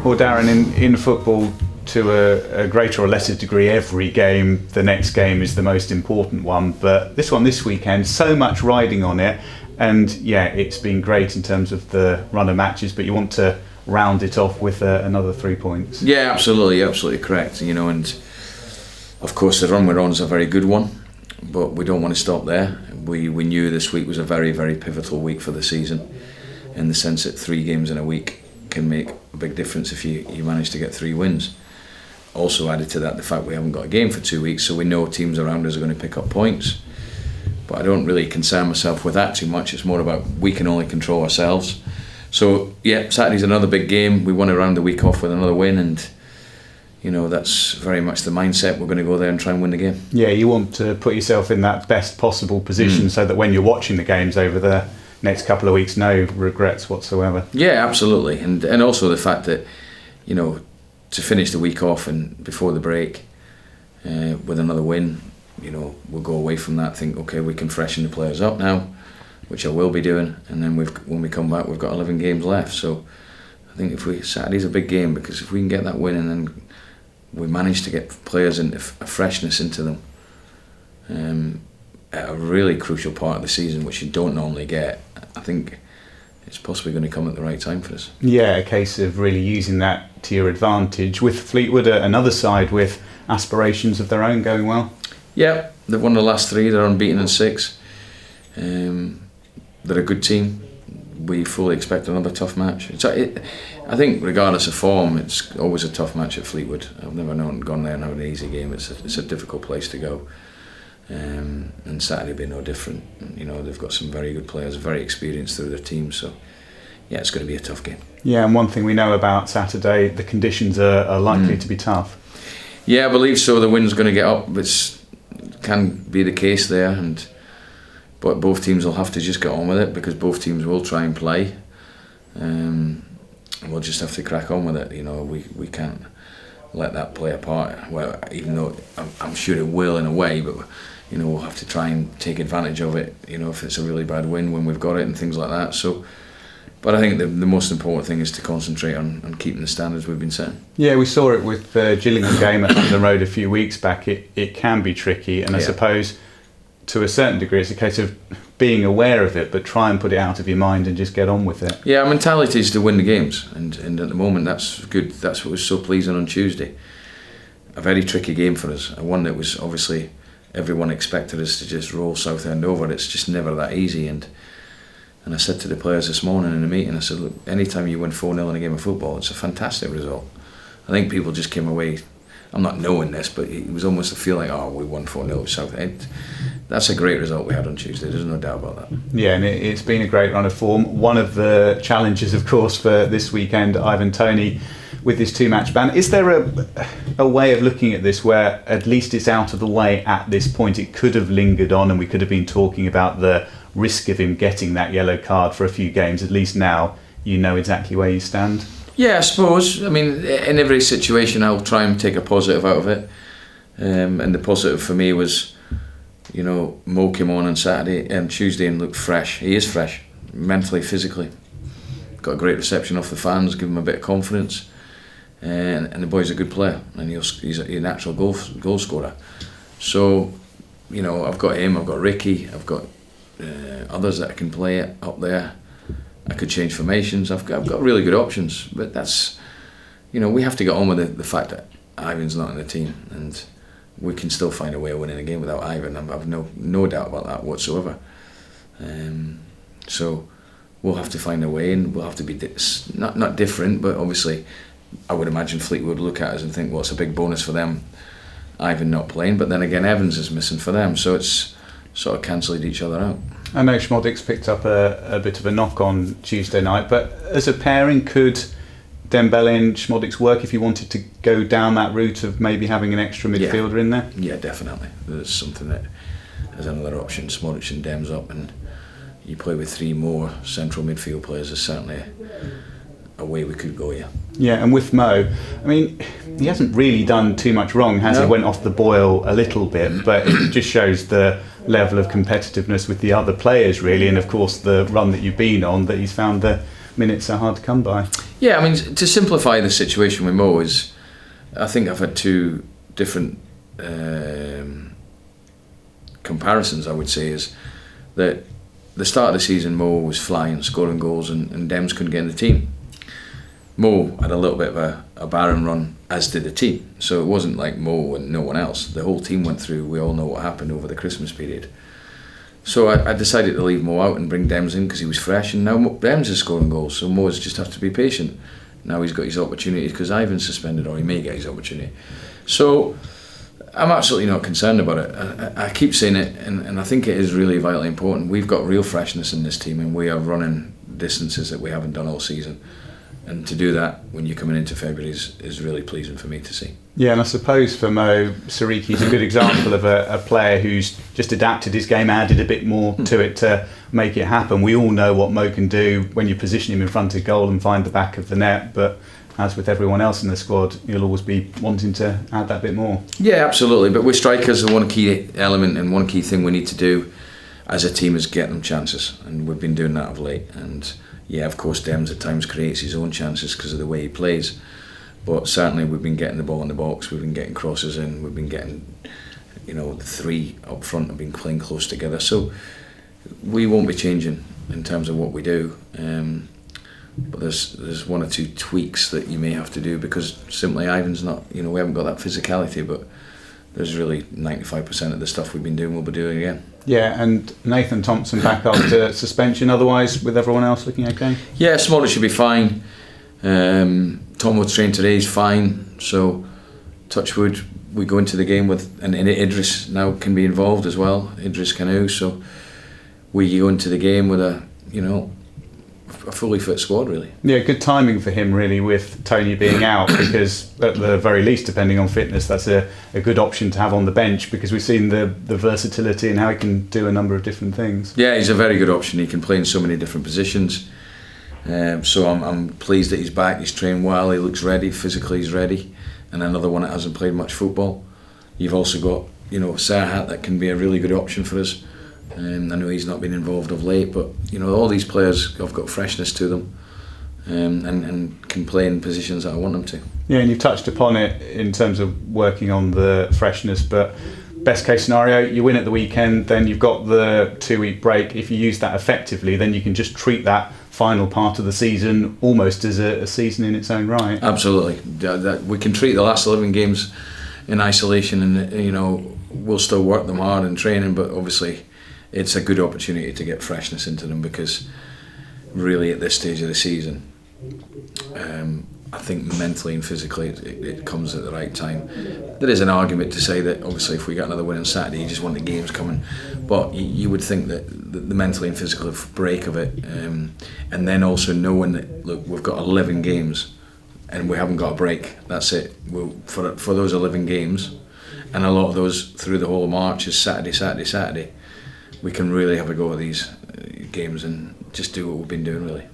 Well, Darren, in football, to a greater or lesser degree, every game, the next game is the most important one. But this weekend, so much riding on it. And yeah, it's been great in terms of the run of matches, but you want to round it off with another 3 points. Yeah, absolutely correct. And of course the run we're on is a very good one, but we don't want to stop there. We knew this week was a very, very pivotal week for the season, in the sense that 3 games in a week can make a big difference if you manage to get 3 wins. Also added to that the fact we haven't got a game for 2 weeks, so we know teams around us are going to pick up points. But I don't really concern myself with that too much. It's more about we can only control ourselves. So yeah, Saturday's another big game. We want to round the week off with another win, and that's very much the mindset. We're going to go there and try and win the game. Yeah, you want to put yourself in that best possible position so that when you're watching the games over the next couple of weeks, no regrets whatsoever. Yeah, absolutely. And also the fact that, to finish the week off and before the break with another win, we'll go away from that, think, okay, we can freshen the players up now, which I will be doing, and then when we come back, we've got 11 games left. So I think Saturday's a big game, because if we can get that win and then we manage to get players into a freshness into them at a really crucial part of the season, which you don't normally get, I think it's possibly going to come at the right time for us. Yeah, a case of really using that to your advantage. With Fleetwood, another side with aspirations of their own going well. Yeah, they've won the last 3, they're unbeaten in 6. They're a good team. We fully expect another tough match. I think regardless of form, it's always a tough match at Fleetwood. I've never gone there and had an easy game. It's a difficult place to go. And Saturday will be no different. They've got some very good players, very experienced through their team. So yeah, it's going to be a tough game. Yeah, and one thing we know about Saturday, the conditions are likely to be tough. Yeah, I believe so. The wind's going to get up. It can be the case there, but both teams will have to just get on with it, because both teams will try and play. We'll just have to crack on with it. We can't let that play a part. Well, even though I'm sure it will in a way, but we'll have to try and take advantage of it. If it's a really bad win when we've got it and things like that. So, but I think the most important thing is to concentrate on keeping the standards we've been setting. Yeah, we saw it with the Gillingham game at London Road a few weeks back. It can be tricky, and I suppose to a certain degree it's a case of being aware of it, but try and put it out of your mind and just get on with it. Yeah, our mentality is to win the games, and at the moment that's good. That's what was so pleasing on Tuesday. A very tricky game for us, one that was obviously everyone expected us to just roll Southend over. It's just never that easy, and I said to the players this morning in a meeting, I said, look, anytime you win 4-0 in a game of football, it's a fantastic result. I think people just came away, I'm not knowing this, but it was almost a feel like, we won 4-0 Southend. That's a great result we had on Tuesday, there's no doubt about that. Yeah, and it's been a great run of form. One of the challenges, of course, for this weekend, Ivan Toney, with this 2-match ban. Is there a way of looking at this where at least it's out of the way at this point? It could have lingered on and we could have been talking about the risk of him getting that yellow card for a few games. At least now you know exactly where you stand. Yeah, I suppose. I mean, in every situation I'll try and take a positive out of it. And the positive for me was, Mo came on Saturday and Tuesday and looked fresh. He is fresh, mentally, physically. Got a great reception off the fans, give him a bit of confidence. And the boy's a good player, and he's a natural goal scorer. So, I've got him, I've got Ricky, I've got others that can play it up there. I could change formations. I've got really good options, but that's, we have to get on with the fact that Ivan's not in the team, and we can still find a way of winning a game without Ivan. I've no doubt about that whatsoever. So we'll have to find a way, and we'll have to be not different, but obviously I would imagine Fleetwood look at us and think, well, it's a big bonus for them, Ivan not playing, but then again Evans is missing for them, so it's sort of cancelled each other out. I know Schmodik's picked up a bit of a knock on Tuesday night, but as a pairing, could Dembele and Schmodik's work if you wanted to go down that route of maybe having an extra midfielder in there? Yeah, definitely. There's something that as another option, Schmodik and Dem's up, and you play with 3 more central midfield players is certainly a way we could go, yeah. Yeah, and with Mo, I mean, he hasn't really done too much wrong, has he? Went off the boil a little bit, but it just shows the level of competitiveness with the other players, really, and of course the run that you've been on, that he's found the minutes are hard to come by. Yeah, I mean, to simplify the situation with Mo is, I think I've had two different comparisons, I would say, is that the start of the season Mo was flying, scoring goals, and Dems couldn't get in the team. Mo had a little bit of a barren run, as did the team. So it wasn't like Mo and no one else. The whole team went through, we all know what happened over the Christmas period. So I decided to leave Mo out and bring Dems in because he was fresh, and now Dems is scoring goals, so Mo's just have to be patient. Now he's got his opportunity because Ivan's suspended, or he may get his opportunity. So I'm absolutely not concerned about it. I keep saying it, and I think it is really vitally important. We've got real freshness in this team, and we are running distances that we haven't done all season. And to do that when you're coming into February is really pleasing for me to see. Yeah, and I suppose for Mo, Sariki's a good example of a player who's just adapted his game, added a bit more to it to make it happen. We all know what Mo can do when you position him in front of goal and find the back of the net, but as with everyone else in the squad, you'll always be wanting to add that bit more. Yeah, absolutely. But with strikers, the one key element and one key thing we need to do as a team is get them chances, and we've been doing that of late. And yeah, of course, Dems at times creates his own chances because of the way he plays. But certainly we've been getting the ball in the box, we've been getting crosses in, we've been getting, the three up front have been playing close together. So we won't be changing in terms of what we do. But there's one or two tweaks that you may have to do because simply Ivan's not, we haven't got that physicality, but there's really 95% of the stuff we've been doing we'll be doing again. Yeah, and Nathan Thompson back after suspension. Otherwise, with everyone else looking okay? Yeah, Smollett should be fine. Tom would train today, he's fine. So, touch wood, we go into the game with, and Idris now can be involved as well, Idris Kanu. So, we go into the game with a fully fit squad, really. Yeah, good timing for him, really, with Tony being out, because at the very least, depending on fitness, that's a good option to have on the bench, because we've seen the versatility and how he can do a number of different things. Yeah, he's a very good option. He can play in so many different positions. So I'm pleased that he's back. He's trained well. He looks ready. Physically, he's ready. And another one that hasn't played much football. You've also got, Serhat that can be a really good option for us. I know he's not been involved of late, but all these players have got freshness to them, and can play in positions that I want them to. Yeah, and you've touched upon it in terms of working on the freshness, but best case scenario, you win at the weekend, then you've got the 2-week break. If you use that effectively, then you can just treat that final part of the season almost as a season in its own right. Absolutely. We can treat the last 11 games in isolation, and we'll still work them hard in training, but obviously it's a good opportunity to get freshness into them, because really at this stage of the season, I think mentally and physically it comes at the right time. There is an argument to say that obviously if we get another win on Saturday, you just want the games coming, but you would think that the mentally and physical break of it, and then also knowing that, look, we've got 11 games and we haven't got a break, that's it. For those 11 games, and a lot of those through the whole of March is Saturday, we can really have a go at these games and just do what we've been doing, really.